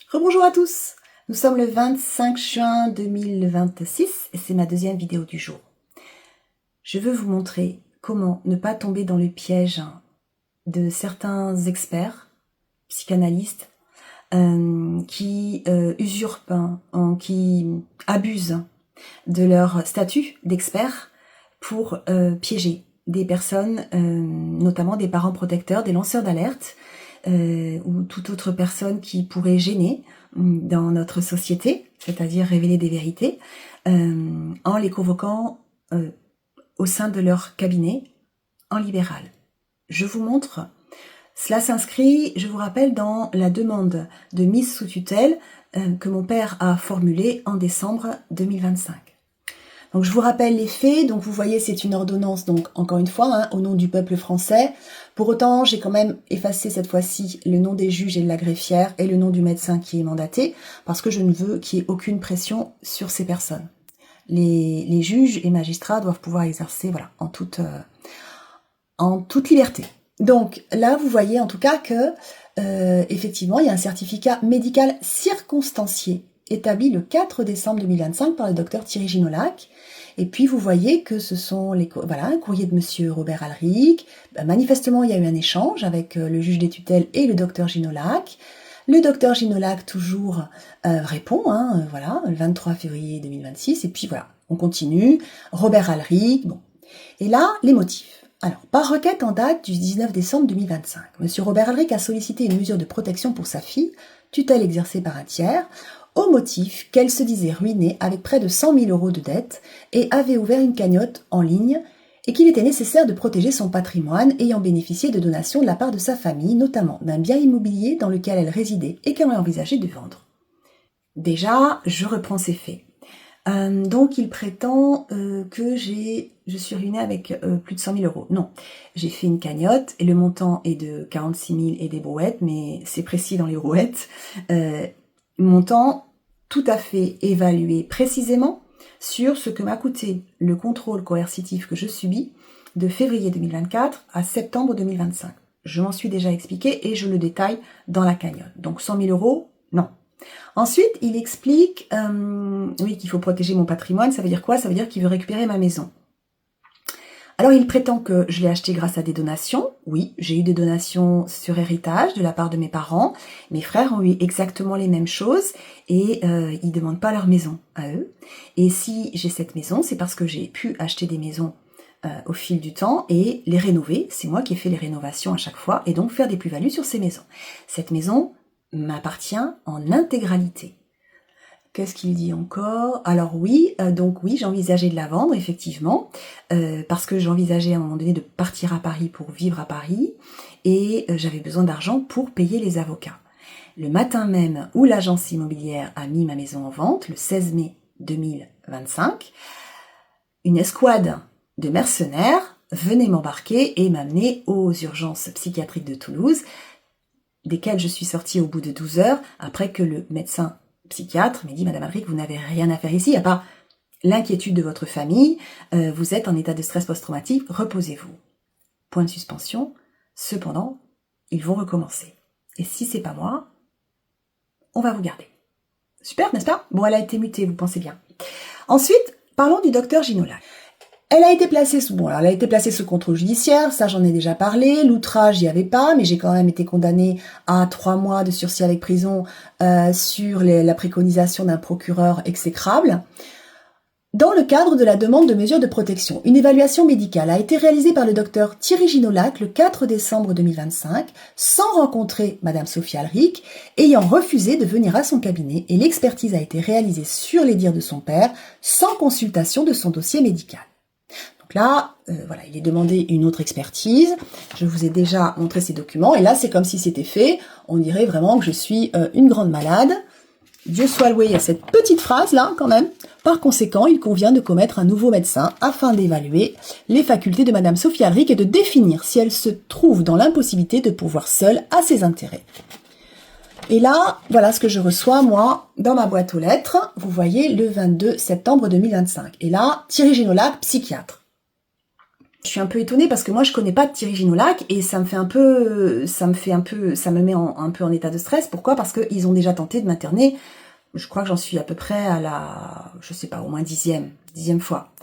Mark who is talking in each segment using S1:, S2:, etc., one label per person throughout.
S1: Rebonjour à tous, nous sommes le 25 juin 2026 et c'est ma deuxième vidéo du jour. Je veux vous montrer comment ne pas tomber dans le piège de certains experts, psychanalystes, qui usurpent, qui abusent de leur statut d'expert pour piéger des personnes, notamment des parents protecteurs, des lanceurs d'alerte, ou toute autre personne qui pourrait gêner dans notre société, c'est-à-dire révéler des vérités, en les convoquant au sein de leur cabinet en libéral. Je vous montre, cela s'inscrit, je vous rappelle, dans la demande de mise sous tutelle que mon père a formulée en décembre 2025. Donc je vous rappelle les faits, donc vous voyez c'est une ordonnance, donc encore une fois, au nom du peuple français. Pour autant, j'ai quand même effacé cette fois-ci le nom des juges et de la greffière et le nom du médecin qui est mandaté, parce que je ne veux qu'il y ait aucune pression sur ces personnes. Les juges et magistrats doivent pouvoir exercer en toute liberté. Donc là, vous voyez en tout cas que effectivement, il y a un certificat médical circonstancié établi le 4 décembre 2025 par le docteur Thierry Ginolac. Et puis vous voyez que ce sont un courrier de monsieur Robert Alric. Manifestement, il y a eu un échange avec le juge des tutelles et le docteur Ginolac. Le docteur Ginolac toujours répond, le 23 février 2026. Et puis voilà, on continue. Robert Alric, bon. Et là, les motifs. Alors, par requête en date du 19 décembre 2025, monsieur Robert Alric a sollicité une mesure de protection pour sa fille, tutelle exercée par un tiers, au motif qu'elle se disait ruinée avec près de 100 000 € de dettes et avait ouvert une cagnotte en ligne et qu'il était nécessaire de protéger son patrimoine ayant bénéficié de donations de la part de sa famille, notamment d'un bien immobilier dans lequel elle résidait et qu'elle envisageait de vendre. Déjà, je reprends ces faits. Donc il prétend que je suis ruinée avec plus de 100 000 €. Non, j'ai fait une cagnotte et le montant est de 46 000 et des brouettes, mais c'est précis dans les brouettes. Montant tout à fait évalué précisément sur ce que m'a coûté le contrôle coercitif que je subis de février 2024 à septembre 2025. Je m'en suis déjà expliqué et je le détaille dans la cagnotte. Donc 100 000 €, non. Ensuite, il explique qu'il faut protéger mon patrimoine. Ça veut dire quoi? Ça veut dire qu'il veut récupérer ma maison. Alors, il prétend que je l'ai acheté grâce à des donations. Oui, j'ai eu des donations sur héritage de la part de mes parents. Mes frères ont eu exactement les mêmes choses et ils ne demandent pas leur maison à eux. Et si j'ai cette maison, c'est parce que j'ai pu acheter des maisons au fil du temps et les rénover. C'est moi qui ai fait les rénovations à chaque fois et donc faire des plus-values sur ces maisons. Cette maison m'appartient en intégralité. Qu'est-ce qu'il dit encore? Alors oui, j'envisageais de la vendre, effectivement, parce que j'envisageais à un moment donné de partir à Paris pour vivre à Paris, et j'avais besoin d'argent pour payer les avocats. Le matin même où l'agence immobilière a mis ma maison en vente, le 16 mai 2025, une escouade de mercenaires venait m'embarquer et m'amener aux urgences psychiatriques de Toulouse, desquelles je suis sortie au bout de 12 heures, après que le médecin psychiatre m'a dit « Madame Alric, vous n'avez rien à faire ici, il n'y a pas l'inquiétude de votre famille, vous êtes en état de stress post-traumatique, reposez-vous. » Point de suspension. Cependant, ils vont recommencer. Et si c'est pas moi, on va vous garder. Super, n'est-ce pas? Bon, elle a été mutée, vous pensez bien. Ensuite, parlons du docteur Ginolac. Elle a été placée sous contrôle judiciaire, ça j'en ai déjà parlé, l'outrage, il n'y avait pas, mais j'ai quand même été condamnée à 3 mois de sursis avec prison sur la préconisation d'un procureur exécrable. Dans le cadre de la demande de mesures de protection, une évaluation médicale a été réalisée par le docteur Thierry Ginolac le 4 décembre 2025, sans rencontrer Madame Sophie Alric, ayant refusé de venir à son cabinet, et l'expertise a été réalisée sur les dires de son père, sans consultation de son dossier médical. Donc là, il est demandé une autre expertise. Je vous ai déjà montré ces documents. Et là, c'est comme si c'était fait. On dirait vraiment que je suis une grande malade. Dieu soit loué, il y a cette petite phrase là, quand même. Par conséquent, il convient de commettre un nouveau médecin afin d'évaluer les facultés de Madame Sophie Alric et de définir si elle se trouve dans l'impossibilité de pourvoir seule à ses intérêts. Et là, voilà ce que je reçois, moi, dans ma boîte aux lettres. Vous voyez, le 22 septembre 2025. Et là, Thierry Ginolac, psychiatre. Je suis un peu étonnée parce que moi je connais pas de Thierry Gignaulac et ça me met un peu en état de stress. Pourquoi? Parce qu'ils ont déjà tenté de m'interner. Je crois que j'en suis à peu près à la, je sais pas, au moins dixième fois,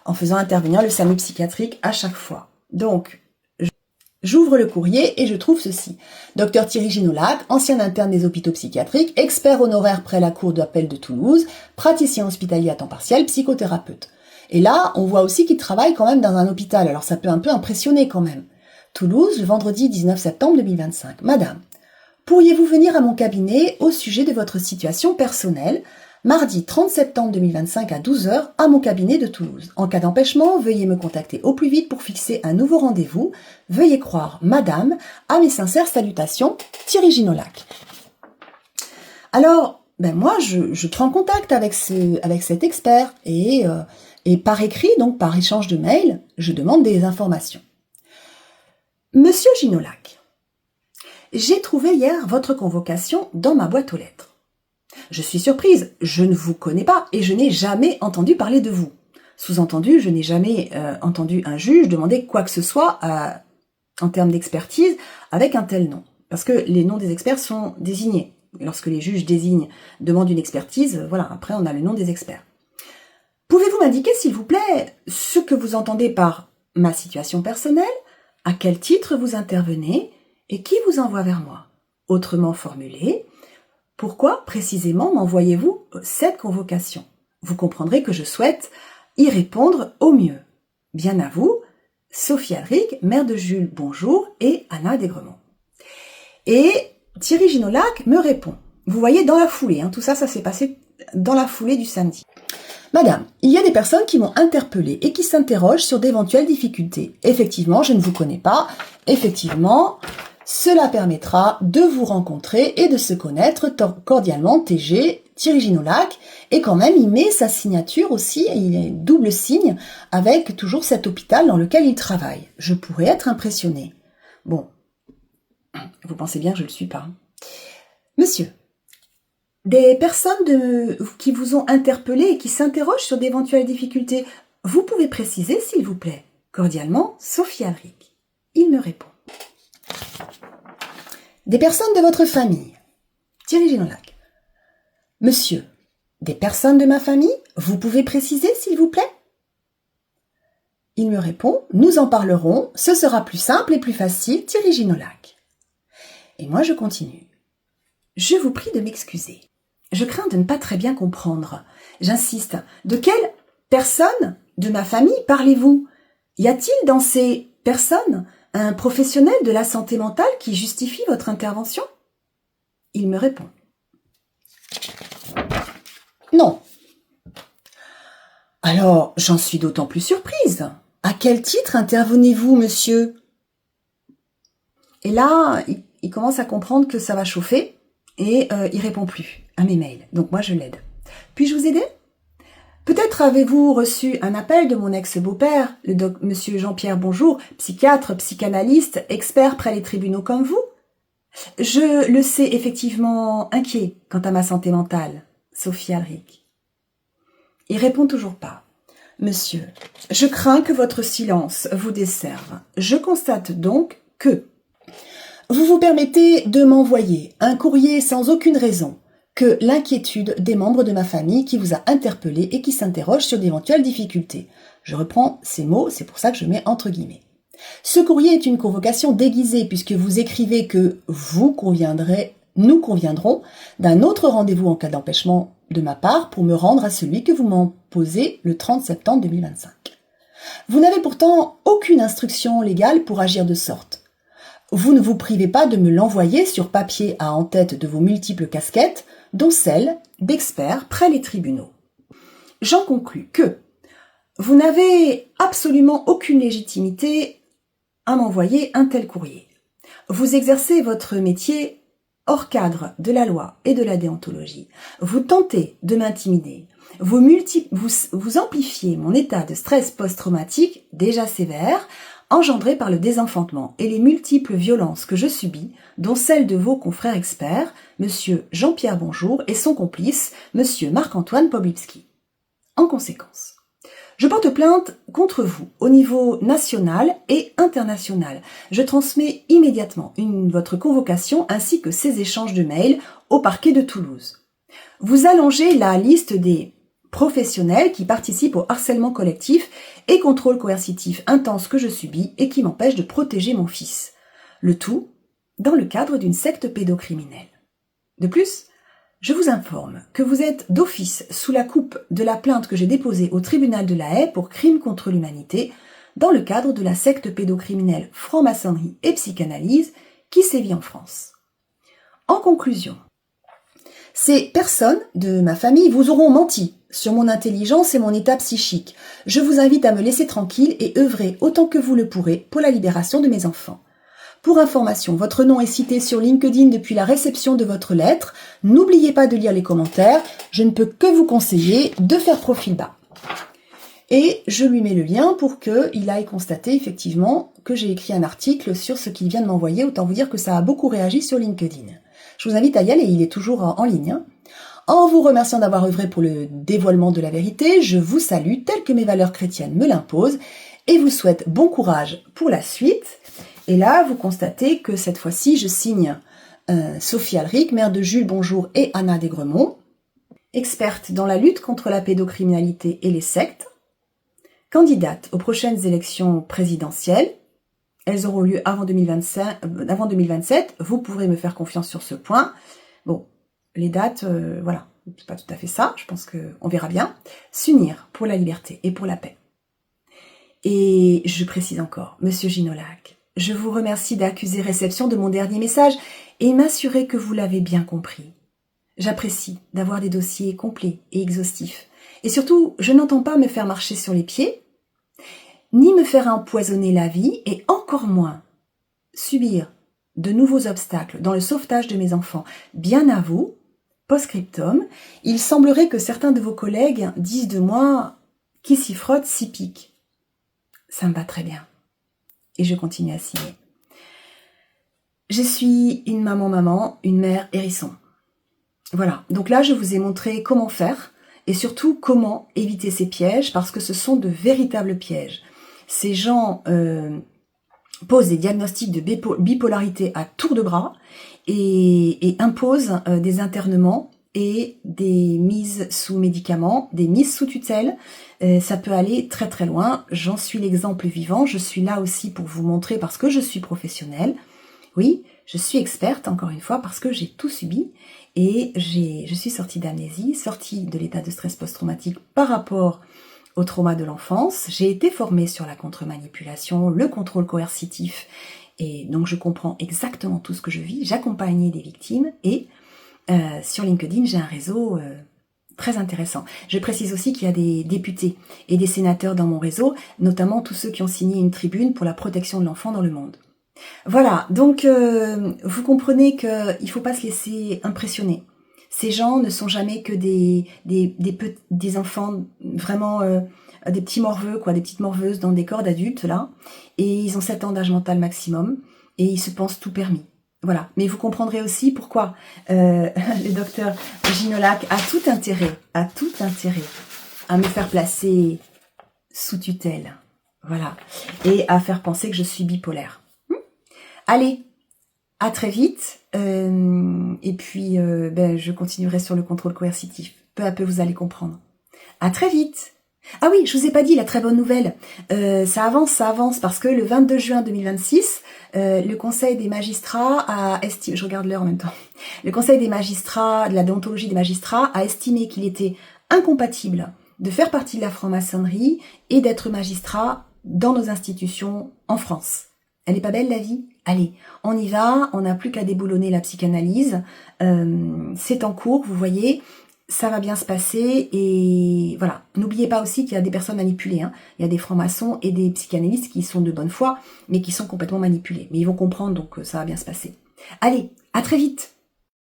S1: en faisant intervenir le SAMU psychiatrique à chaque fois. Donc, j'ouvre le courrier et je trouve ceci. Docteur Thierry Gignaulac, ancien interne des hôpitaux psychiatriques, expert honoraire près la cour d'appel de Toulouse, praticien hospitalier à temps partiel, psychothérapeute. Et là, on voit aussi qu'il travaille quand même dans un hôpital, alors ça peut un peu impressionner quand même. Toulouse, le vendredi 19 septembre 2025. Madame, pourriez-vous venir à mon cabinet au sujet de votre situation personnelle, mardi 30 septembre 2025 à 12 h à mon cabinet de Toulouse. En cas d'empêchement, veuillez me contacter au plus vite pour fixer un nouveau rendez-vous. Veuillez croire, madame, à mes sincères salutations, Thierry Gignaulac. Alors, moi, je prends contact avec cet expert et par écrit, donc par échange de mails, je demande des informations. Monsieur Gignaulac, j'ai trouvé hier votre convocation dans ma boîte aux lettres. Je suis surprise, je ne vous connais pas et je n'ai jamais entendu parler de vous. Sous-entendu, je n'ai jamais entendu un juge demander quoi que ce soit en termes d'expertise avec un tel nom. Parce que les noms des experts sont désignés. Lorsque les juges demandent une expertise, voilà, après on a le nom des experts. Pouvez-vous m'indiquer, s'il vous plaît, ce que vous entendez par ma situation personnelle, à quel titre vous intervenez et qui vous envoie vers moi? Autrement formulé, pourquoi précisément m'envoyez-vous cette convocation? Vous comprendrez que je souhaite y répondre au mieux. Bien à vous, Sophie Alric, mère de Jules, bonjour, et Anna Desgremont. Et Thierry Gignaulac me répond. Vous voyez, dans la foulée, tout ça s'est passé dans la foulée du samedi. Madame, il y a des personnes qui m'ont interpellée et qui s'interrogent sur d'éventuelles difficultés. Effectivement, je ne vous connais pas. Effectivement, cela permettra de vous rencontrer et de se connaître cordialement. TG, Thierry Gignaulac, et quand même il met sa signature aussi, il est double signe avec toujours cet hôpital dans lequel il travaille. Je pourrais être impressionnée. Bon, vous pensez bien que je ne le suis pas. Monsieur, des personnes qui vous ont interpellé et qui s'interrogent sur d'éventuelles difficultés, vous pouvez préciser s'il vous plaît? Cordialement, Sophie Alric. Il me répond. Des personnes de votre famille. Thierry Gignaulac. Monsieur, des personnes de ma famille, vous pouvez préciser s'il vous plaît? Il me répond, nous en parlerons, ce sera plus simple et plus facile, Thierry Gignaulac. Et moi je continue. Je vous prie de m'excuser. Je crains de ne pas très bien comprendre. J'insiste, de quelle personne de ma famille parlez-vous? Y a-t-il dans ces personnes un professionnel de la santé mentale qui justifie votre intervention? Il me répond. Non. Alors, j'en suis d'autant plus surprise. À quel titre intervenez-vous, monsieur? Et là, il commence à comprendre que ça va chauffer et il répond plus à mes mails. Donc moi, je l'aide. Puis-je vous aider? Peut-être avez-vous reçu un appel de mon ex-beau-père, monsieur Jean-Pierre Bonjour, psychiatre, psychanalyste, expert près les tribunaux comme vous? Je le sais effectivement inquiet quant à ma santé mentale. Sophie Alric. Il répond toujours pas. Monsieur, je crains que votre silence vous desserve. Je constate donc que vous vous permettez de m'envoyer un courrier sans aucune raison, que l'inquiétude des membres de ma famille qui vous a interpellé et qui s'interrogent sur d'éventuelles difficultés. Je reprends ces mots, c'est pour ça que je mets entre guillemets. Ce courrier est une convocation déguisée puisque vous écrivez que nous conviendrons d'un autre rendez-vous en cas d'empêchement de ma part pour me rendre à celui que vous m'imposez le 30 septembre 2025. Vous n'avez pourtant aucune instruction légale pour agir de sorte. Vous ne vous privez pas de me l'envoyer sur papier à en-tête de vos multiples casquettes, dont celle d'expert près les tribunaux. J'en conclus que vous n'avez absolument aucune légitimité à m'envoyer un tel courrier. Vous exercez votre métier hors cadre de la loi et de la déontologie. Vous tentez de m'intimider. Vous amplifiez mon état de stress post-traumatique déjà sévère, engendré par le désenfantement et les multiples violences que je subis, dont celles de vos confrères experts, monsieur Jean-Pierre Bonjour et son complice, monsieur Marc-Antoine Poblipski. En conséquence, Je porte plainte contre vous au niveau national et international. Je transmets immédiatement votre convocation ainsi que ces échanges de mails au parquet de Toulouse. Vous allongez la liste des professionnels qui participent au harcèlement collectif et contrôle coercitif intense que je subis et qui m'empêche de protéger mon fils. Le tout dans le cadre d'une secte pédocriminelle. De plus, je vous informe que vous êtes d'office sous la coupe de la plainte que j'ai déposée au tribunal de La Haye pour crime contre l'humanité dans le cadre de la secte pédocriminelle franc-maçonnerie et psychanalyse qui sévit en France. En conclusion, ces personnes de ma famille vous auront menti sur mon intelligence et mon état psychique. Je vous invite à me laisser tranquille et œuvrer autant que vous le pourrez pour la libération de mes enfants. Pour information, votre nom est cité sur LinkedIn depuis la réception de votre lettre. N'oubliez pas de lire les commentaires. Je ne peux que vous conseiller de faire profil bas. Et je lui mets le lien pour qu'il aille constater effectivement que j'ai écrit un article sur ce qu'il vient de m'envoyer. Autant vous dire que ça a beaucoup réagi sur LinkedIn. Je vous invite à y aller, il est toujours en ligne. En vous remerciant d'avoir œuvré pour le dévoilement de la vérité, je vous salue tel que mes valeurs chrétiennes me l'imposent et vous souhaite bon courage pour la suite. Et là, vous constatez que cette fois-ci, je signe Sophie Alric, mère de Jules Bonjour et Anna Desgremont, experte dans la lutte contre la pédocriminalité et les sectes, candidate aux prochaines élections présidentielles. Elles auront lieu avant 2027. Vous pourrez me faire confiance sur ce point. Bon, les dates, voilà, c'est pas tout à fait ça. Je pense qu'on verra bien. S'unir pour la liberté et pour la paix. Et je précise encore, Monsieur Ginolac, je vous remercie d'accuser réception de mon dernier message et m'assurer que vous l'avez bien compris. J'apprécie d'avoir des dossiers complets et exhaustifs. Et surtout, je n'entends pas me faire marcher sur les pieds, ni me faire empoisonner la vie, et encore moins subir de nouveaux obstacles dans le sauvetage de mes enfants. Bien à vous, post-scriptum, il semblerait que certains de vos collègues disent de moi « qui s'y frotte, s'y pique ». Ça me va très bien. Et je continue à signer. Je suis une maman, une mère hérisson. Voilà, donc là je vous ai montré comment faire et surtout comment éviter ces pièges parce que ce sont de véritables pièges. Ces gens posent des diagnostics de bipolarité à tour de bras et imposent des internements et des mises sous médicaments, des mises sous tutelle. Ça peut aller très très loin. J'en suis l'exemple vivant. Je suis là aussi pour vous montrer parce que je suis professionnelle. Oui, je suis experte encore une fois parce que j'ai tout subi et je suis sortie d'amnésie, sortie de l'état de stress post-traumatique par rapport au trauma de l'enfance. J'ai été formée sur la contre-manipulation, le contrôle coercitif et donc je comprends exactement tout ce que je vis. J'accompagnais des victimes et sur LinkedIn, j'ai un réseau très intéressant. Je précise aussi qu'il y a des députés et des sénateurs dans mon réseau, notamment tous ceux qui ont signé une tribune pour la protection de l'enfant dans le monde. Voilà, donc vous comprenez qu'il ne faut pas se laisser impressionner. Ces gens ne sont jamais que des enfants vraiment, des petits morveux, quoi, des petites morveuses dans des corps d'adultes, là, et ils ont 7 ans d'âge mental maximum, et ils se pensent tout permis. Voilà, mais vous comprendrez aussi pourquoi le docteur Ginolac a tout intérêt à me faire placer sous tutelle, voilà, et à faire penser que je suis bipolaire. Allez, à très vite, et puis je continuerai sur le contrôle coercitif. Peu à peu, vous allez comprendre. À très vite. Ah oui, je vous ai pas dit la très bonne nouvelle. Ça avance, parce que le 22 juin 2026, le Conseil des magistrats a estimé, je regarde l'heure en même temps, le Conseil des magistrats, de la déontologie des magistrats, a estimé qu'il était incompatible de faire partie de la franc-maçonnerie et d'être magistrat dans nos institutions en France. Elle est pas belle la vie ? Allez, on y va, on n'a plus qu'à déboulonner la psychanalyse, c'est en cours, vous voyez, ça va bien se passer et voilà. N'oubliez pas aussi qu'il y a des personnes manipulées, hein. Il y a des francs-maçons et des psychanalystes qui sont de bonne foi, mais qui sont complètement manipulés. Mais ils vont comprendre, donc ça va bien se passer. Allez, à très vite.